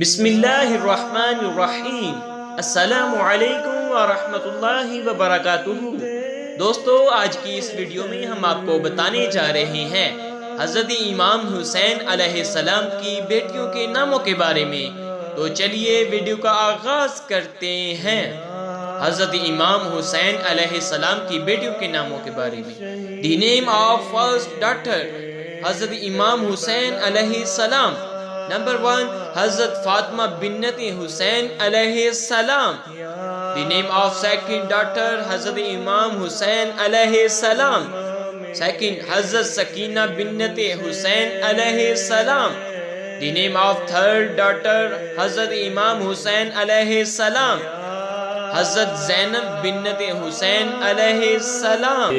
بسم اللہ الرحمن الرحیم۔ السلام علیکم ورحمۃ اللہ وبرکاتہ۔ دوستو، آج کی اس ویڈیو میں ہم آپ کو بتانے جا رہے ہیں حضرت امام حسین علیہ السلام کی بیٹیوں کے ناموں کے بارے میں۔ تو چلیے ویڈیو کا آغاز کرتے ہیں۔ حضرت امام حسین علیہ السلام کی بیٹیوں کے ناموں کے بارے میں۔ دی نیم آف فرسٹ ڈاٹر حضرت امام حسین علیہ السلام۔ نمبر 1 حضرت فاطمہ بنت حسین علیہ السلام۔ دی نیم آف سیکنڈ ڈاٹر حضرت امام حسین علیہ السلام۔ سیکنڈ حضرت سکینہ بنت حسین علیہ السلام۔ دی نیم آف تھرڈ ڈاٹر حضرت امام حسین علیہ السلام۔ حضرت زینب بنت حسین علیہ السلام۔